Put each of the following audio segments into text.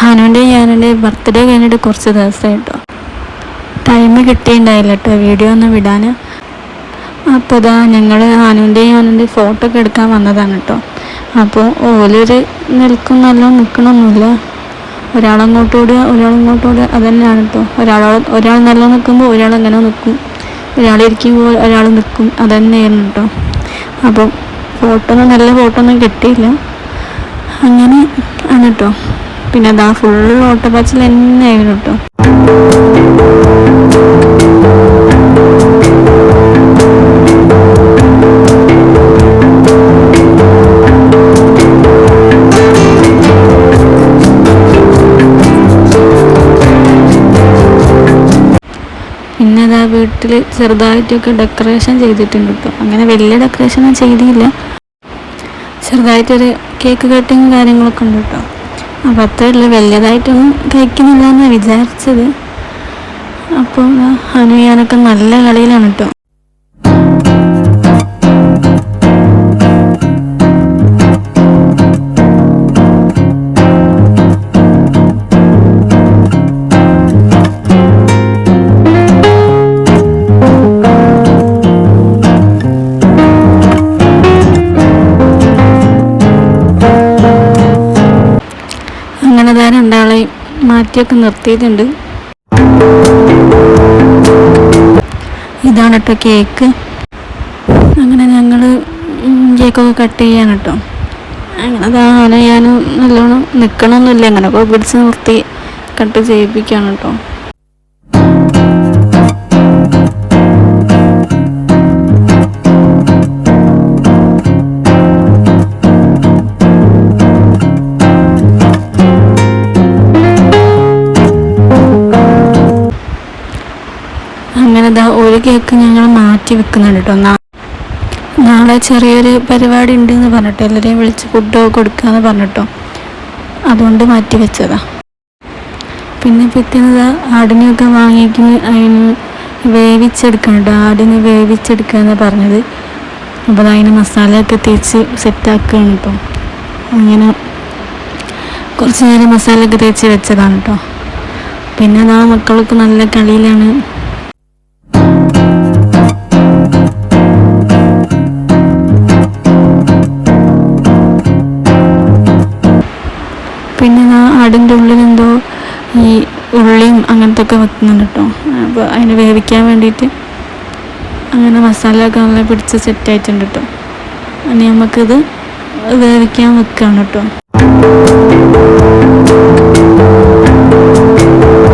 ഞാനുൻ്റെ birthday കഴിഞ്ഞിട്ട് കുറച്ച് ദിവസമായിട്ടോ time കിട്ടിയിട്ടുണ്ടായില്ല കേട്ടോ വീഡിയോ ഒന്ന് വിടാൻ. അപ്പോൾ ഇതാ ഞങ്ങൾ ഞാനുൻ്റെ ഫോട്ടോ ഒക്കെ എടുക്കാൻ വന്നതാണ് കേട്ടോ. അപ്പോൾ ഓലൊരു നല്ലോണം നിൽക്കണമൊന്നുമില്ല, ഒരാളങ്ങോട്ടോടുക അത് തന്നെയാണ് കേട്ടോ. ഒരാൾ നല്ല നിൽക്കുമ്പോൾ ഒരാൾ അങ്ങനെ നിൽക്കും, ഒരാളിരിക്കുമ്പോൾ ഒരാൾ നിൽക്കും, അത് തന്നെയായിരുന്നു കേട്ടോ. അപ്പോൾ നല്ല ഫോട്ടോ ഒന്നും കിട്ടിയില്ല, അങ്ങനെ ആണ് കേട്ടോ. പിന്നെ അതാ ഫുൾ ഓട്ടപ്പാച്ചിൽ തന്നെയായിരുന്നു കേട്ടോ. പിന്നെ അതാ വീട്ടിൽ ചെറുതായിട്ടൊക്കെ ഡെക്കറേഷൻ ചെയ്തിട്ടുണ്ട് കേട്ടോ. അങ്ങനെ വലിയ ഡെക്കറേഷനും ചെയ്തില്ല, ചെറുതായിട്ടൊരു കേക്ക് കട്ടിങ് കാര്യങ്ങളൊക്കെ ഉണ്ട് കേട്ടോ. അപ്പോൾ അത്രയല്ല, വലിയതായിട്ടൊന്നും കഴിക്കുന്നില്ല എന്നാണ് വിചാരിച്ചത്. അപ്പോൾ ഞാനൊക്കെ നല്ല കളിയിലാണ് കേട്ടോ. രണ്ടാളെ മാറ്റിയൊക്കെ നിർത്തിയിട്ടുണ്ട്. ഇതാണ് കേട്ടോ കേക്ക്. അങ്ങനെ ഞങ്ങൾ കേക്കൊക്കെ കട്ട് ചെയ്യാൻ കേട്ടോ. അങ്ങനെ അതാണ് ഞാൻ നല്ലോണം നിൽക്കണമെന്നില്ല, അങ്ങനെയൊക്കെ പിടിച്ച് നിർത്തി കട്ട് ചെയ്യിപ്പിക്കുകയാണ് കേട്ടോ. ഒരു കേക്ക് ഞങ്ങൾ മാറ്റി വെക്കുന്നുണ്ട് കേട്ടോ. നാളെ ചെറിയൊരു പരിപാടി ഉണ്ടെന്ന് പറഞ്ഞിട്ടോ, എല്ലാവരെയും വിളിച്ച് ഫുഡൊക്കെ കൊടുക്കാമെന്ന് പറഞ്ഞിട്ടോ, അതുകൊണ്ട് മാറ്റി വെച്ചതാ. പിന്നെ പിറ്റേന്ന് ആടിനെയൊക്കെ വാങ്ങിക്കുന്ന അതിന് വേവിച്ചെടുക്കണം കേട്ടോ. ആടിനെ വേവിച്ചെടുക്കാന്ന് പറഞ്ഞത്. അപ്പോൾ അതിന് മസാലയൊക്കെ തേച്ച് സെറ്റാക്കുകയാണ് കേട്ടോ. അങ്ങനെ കുറച്ച് നേരം മസാലയൊക്കെ തേച്ച് വെച്ചതാണ് കേട്ടോ. പിന്നെ മക്കളൊക്കെ നല്ല കളിയിലാണ്. പിന്നെ ആടിൻ്റെ ഉള്ളിലെന്തോ ഈ ഉള്ളിയും അങ്ങനത്തെ ഒക്കെ വെക്കുന്നുണ്ട് കേട്ടോ. അപ്പോൾ അതിന് വേവിക്കാൻ വേണ്ടിയിട്ട് അങ്ങനെ മസാലയൊക്കെ നല്ല പിടിച്ച് സെറ്റായിട്ടുണ്ട് കേട്ടോ. ഇനി നമുക്കിത് വേവിക്കാൻ വെക്കുകയാണ് കേട്ടോ.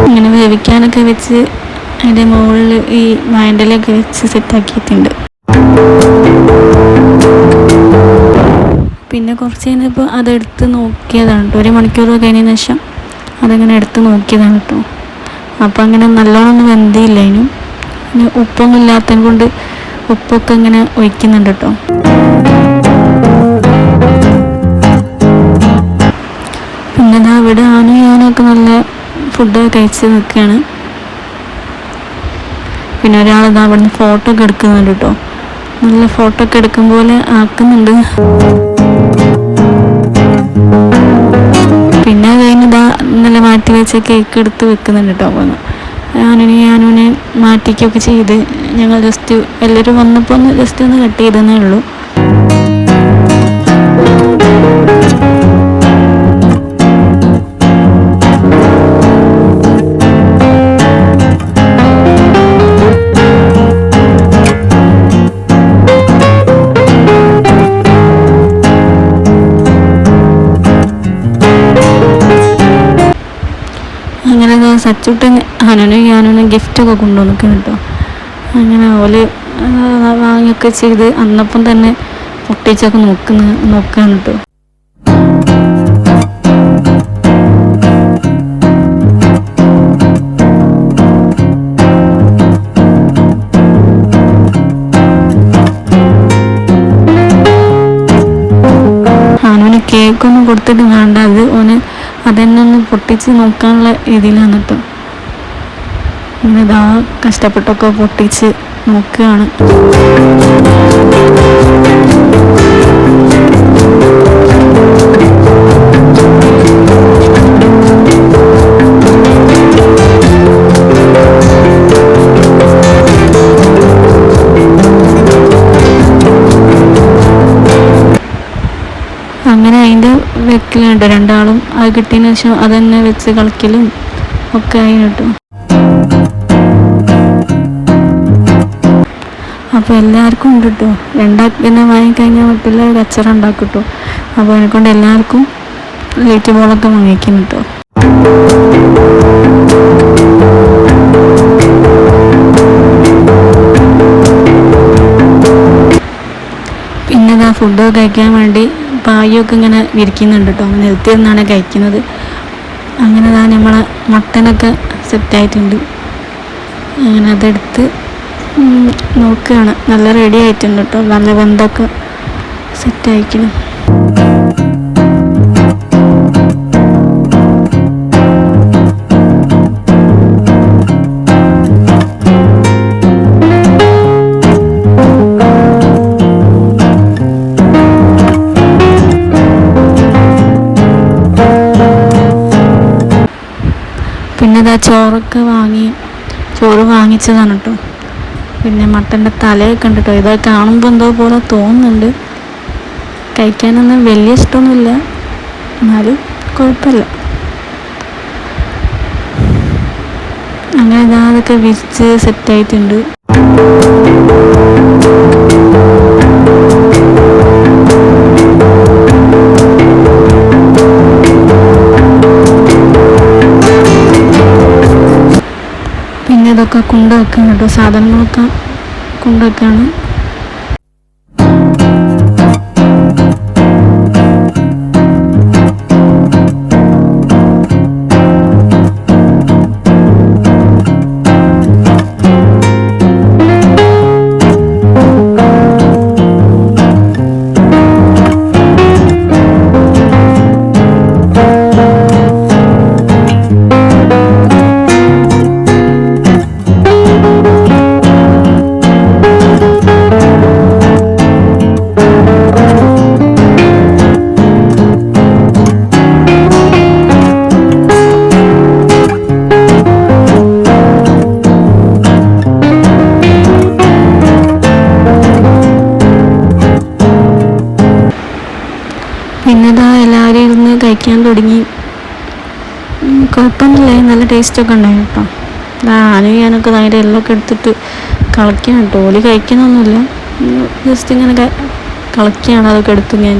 ഇങ്ങനെ വേവിക്കാനൊക്കെ വെച്ച് അതിൻ്റെ മുകളിൽ ഈ വാഴൻ്റെലൊക്കെ വെച്ച് സെറ്റാക്കിയിട്ടുണ്ട്. പിന്നെ കുറച്ച് കഴിഞ്ഞപ്പോൾ അതെടുത്ത് നോക്കിയതാണ് കേട്ടോ. 1 മണിക്കൂർ കഴിഞ്ഞതിന് ശേഷം അതങ്ങനെ എടുത്ത് നോക്കിയതാണ് കേട്ടോ. അപ്പോൾ അങ്ങനെ നല്ലോണം വെന്തില്ല. ഇനി ഉപ്പൊന്നും ഇല്ലാത്തത് കൊണ്ട് ഉപ്പൊക്കെ ഇങ്ങനെ ഒഴിക്കുന്നുണ്ട് കേട്ടോ. പിന്നെ ഇവിടെ ഞാനൊക്കെ നല്ല ഫുഡൊക്കെ കഴിച്ച് നിൽക്കുകയാണ്. പിന്നെ ഒരാൾ അവിടുന്ന് ഫോട്ടോ ഒക്കെ എടുക്കുന്നുണ്ട് കേട്ടോ. നല്ല ഫോട്ടോ ഒക്കെ എടുക്കും പോലെ ആക്കുന്നുണ്ട്. പിന്നെ കഴിഞ്ഞ് നല്ല മാറ്റി വെച്ച കേക്ക് എടുത്ത് വെക്കുന്നുണ്ട് കേട്ടോ. അപ്പോൾ ഞാനും മാറ്റിക്കൊക്കെ ചെയ്ത് ഞങ്ങൾ ജസ്റ്റ് എല്ലാവരും വന്നപ്പോൾ ഒന്ന് കട്ട് ചെയ്തതേ ഉള്ളൂ. അങ്ങനെ സച്ചുട്ടൻ ഞാനും ഗിഫ്റ്റൊക്കെ കൊണ്ടുവന്നിട്ട് കേട്ടോ. അങ്ങനെ ഓല് വാങ്ങിയൊക്കെ ചെയ്ത് അന്നപ്പം തന്നെ പൊട്ടിച്ചൊക്കെ നോക്കുകയാണ് കേട്ടോ. കേക്കൊന്നും കൊടുത്തിട്ട് വേണ്ട, അതെന്നെ ഒന്ന് പൊട്ടിച്ച് നോക്കാനുള്ള രീതിയിലാണ് കേട്ടോ. ഇങ്ങനെ കഷ്ടപ്പെട്ടൊക്കെ പൊട്ടിച്ച് നോക്കുകയാണ്. അങ്ങനെ അതിൻ്റെ വെക്കലുണ്ട്. രണ്ടാളും അത് കിട്ടിയതിന് ശേഷം അതന്നെ വെച്ച് കളിക്കലും ഒക്കെ ആയി കിട്ടും. അപ്പോൾ എല്ലാവർക്കും ഉണ്ട് കേട്ടോ. രണ്ടാക്കിനെ വാങ്ങിക്കഴിഞ്ഞാൽ മറ്റുള്ള കച്ചറ ഉണ്ടാക്കും കേട്ടോ. അപ്പോൾ അതിനെക്കൊണ്ട് എല്ലാവർക്കും ലൈറ്റ് ബോളൊക്കെ വാങ്ങിക്കും കേട്ടോ. പിന്നെ ഇതാ ഫുഡൊക്കെ കഴിക്കാൻ വേണ്ടി പായൊക്കെ ഇങ്ങനെ വിരിക്കുന്നുണ്ട് കേട്ടോ. നിലത്തി നിന്നാണ് കഴിക്കുന്നത്. അങ്ങനെ ഇതാ നമ്മളെ മട്ടനൊക്കെ സെറ്റായിട്ടുണ്ട്. അങ്ങനെ അതെടുത്ത് നോക്കുകയാണ്. നല്ല റെഡി ആയിട്ടുണ്ട് കേട്ടോ. നല്ല വെന്തൊക്കെ സെറ്റായിരിക്കണം. പിന്നെ ഇതാ ചോറ് വാങ്ങിച്ചതാണ് കേട്ടോ. പിന്നെ മട്ടൻ്റെ തലയൊക്കെ ഉണ്ട് കേട്ടോ. ഇതൊക്കെ കാണുമ്പോൾ എന്തോ പോലെ തോന്നുന്നുണ്ട്. കഴിക്കാനൊന്നും വലിയ ഇഷ്ടമൊന്നുമില്ല, എന്നാലും കുഴപ്പമില്ല. അങ്ങനെ ഇതാ അതൊക്കെ വിരിച്ച് സെറ്റായിട്ടുണ്ട്. പിന്നെ ഇതൊക്കെ കൊണ്ട് വെക്കാണ് കേട്ടോ. സാധനങ്ങളൊക്കെ കൊണ്ട് വെക്കാണ്. പിന്നെ ഇതാ എല്ലാവരും ഇരുന്ന് കഴിക്കാൻ തുടങ്ങി. കുഴപ്പമൊന്നുമില്ല, നല്ല ടേസ്റ്റൊക്കെ ഉണ്ടായി കേട്ടോ. ആനും ഞാനൊക്കെ അതിൻ്റെ എല്ലൊക്കെ എടുത്തിട്ട് കളിക്കുകയാണ് കേട്ടോ. ഓല് കഴിക്കുന്നൊന്നുമില്ല, ജസ്റ്റ് ഇങ്ങനെ കളിക്കുകയാണ്. അതൊക്കെ എടുത്തു ഞാൻ.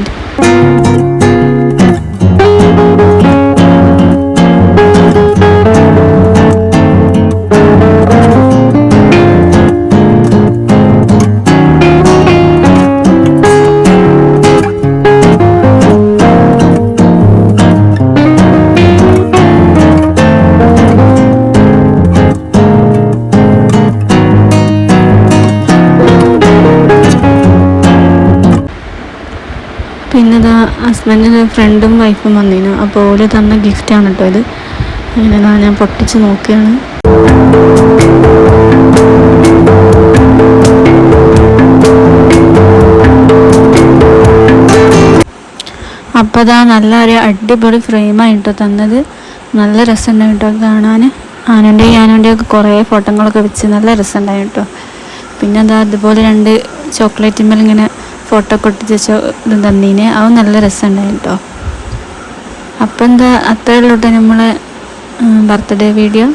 പിന്നെ ഇതാ ഹസ്ബൻഡിൻ്റെ ഫ്രണ്ടും വൈഫും വന്നിരുന്നു. അപ്പോൾ ഓല് തന്ന ഗിഫ്റ്റാണ് കേട്ടോ ഇത്. അങ്ങനെ ഞാൻ പൊട്ടിച്ച് നോക്കുകയാണ്. അപ്പോൾ ഇതാ നല്ല ഒരു അടിപൊളി ഫ്രെയിമായിട്ടോ തന്നത്. നല്ല രസമുണ്ടായി കേട്ടോ കാണാൻ. ആനുൻ്റെയും ഒക്കെ കുറേ ഫോട്ടോകളൊക്കെ വെച്ച് നല്ല രസമുണ്ടായി കേട്ടോ. പിന്നെ എന്താ അതുപോലെ 2 ചോക്ലേറ്റിന്മേൽ ഇങ്ങനെ ഫോട്ടോ കൊട്ടിച്ച് ഇത് തന്നീന്. അത് നല്ല രസമുണ്ടായി കേട്ടോ. അപ്പം എന്താ അത്രയേ ഉള്ളൂ കേട്ടോ നമ്മളെ ബർത്ത്ഡേ വീഡിയോ.